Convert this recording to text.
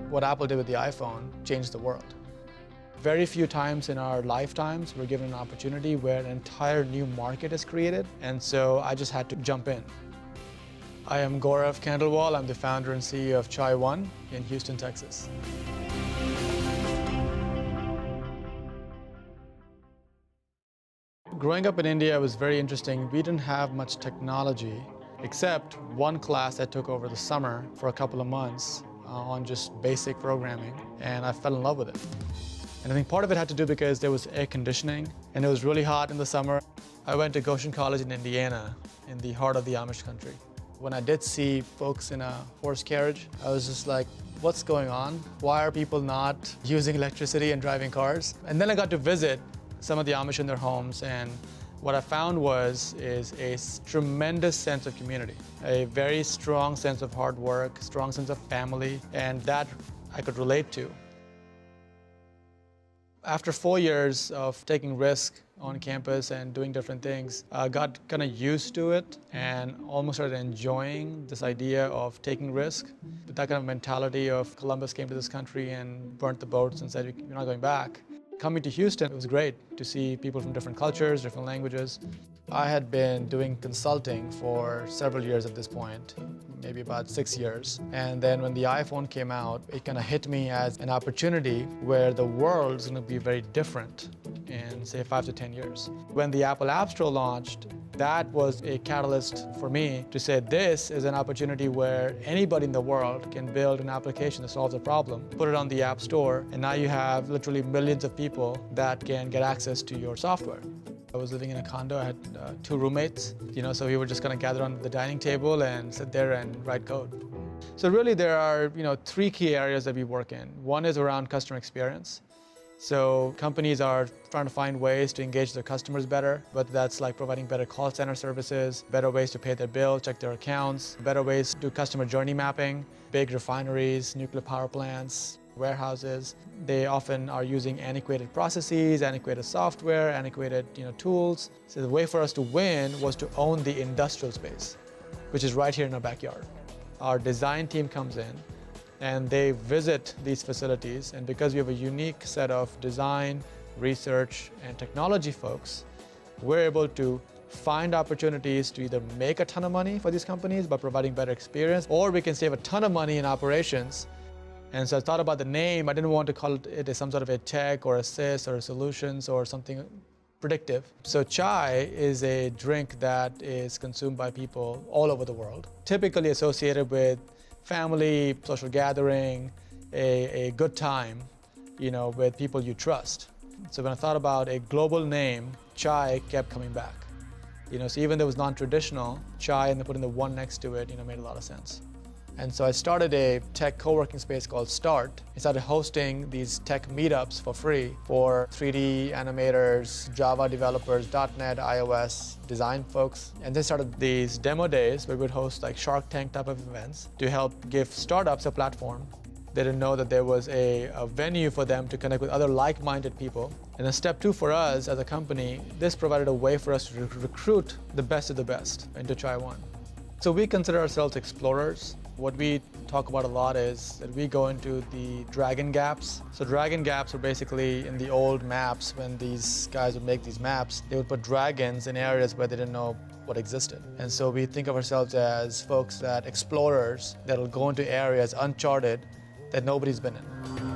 What Apple did with the iPhone changed the world. Very few times in our lifetimes we're given an opportunity where an entire new market is created, and so I just had to jump in. I am Gaurav Khandelwal. I'm the founder and CEO of Chai One in Houston, Texas. Growing up in India was very interesting. We didn't have much technology, except one class I took over the summer for a couple of months on just basic programming, and I fell in love with it. And I think part of it had to do because there was air conditioning, and it was really hot in the summer. I went to Goshen College in Indiana, in the heart of the Amish country. When I did see folks in a horse carriage, I was just like, what's going on? Why are people not using electricity and driving cars? And then I got to visit some of the Amish in their homes, and what I found is a tremendous sense of community, a very strong sense of hard work, strong sense of family, and that I could relate to. After 4 years of taking risk on campus and doing different things, I got kind of used to it and almost started enjoying this idea of taking risk. With that kind of mentality of Columbus came to this country and burnt the boats and said, "You're not going back." Coming to Houston, it was great to see people from different cultures, different languages. I had been doing consulting for several years at this point, maybe about 6 years. And then when the iPhone came out, it kind of hit me as an opportunity where the world's going to be very different in, say, 5 to 10 years. When the Apple App Store launched, that was a catalyst for me to say this is an opportunity where anybody in the world can build an application that solves a problem, put it on the App Store, and now you have literally millions of people that can get access to your software. I was living in a condo. I had 2 roommates, so we would just kind of gather on the dining table and sit there and write code. So really there are 3 key areas that we work in. One is around customer experience. So companies are trying to find ways to engage their customers better, whether that's like providing better call center services, better ways to pay their bill, check their accounts, better ways to do customer journey mapping. Big refineries, nuclear power plants, warehouses, they often are using antiquated processes, antiquated software, antiquated tools. So the way for us to win was to own the industrial space, which is right here in our backyard. Our design team comes in and they visit these facilities, and because we have a unique set of design, research, and technology folks, we're able to find opportunities to either make a ton of money for these companies by providing better experience, or we can save a ton of money in operations. And so I thought about the name. I didn't want to call it some sort of a tech or a sys or a solutions or something predictive. So chai is a drink that is consumed by people all over the world, typically associated with family, social gathering, a good time, with people you trust. So when I thought about a global name, chai kept coming back. So even though it was non-traditional, chai and then putting the one next to it, made a lot of sense. And so I started a tech co-working space called Start. I started hosting these tech meetups for free for 3D animators, Java developers, .NET, iOS, design folks. And then started these demo days where we would host like Shark Tank type of events to help give startups a platform. They didn't know that there was a venue for them to connect with other like-minded people. And then step 2 for us as a company, this provided a way for us to recruit the best of the best into Chai One. So we consider ourselves explorers. What we talk about a lot is that we go into the dragon gaps. So dragon gaps are basically in the old maps. When these guys would make these maps, they would put dragons in areas where they didn't know what existed. And so we think of ourselves as folks that explorers that'll go into areas uncharted that nobody's been in.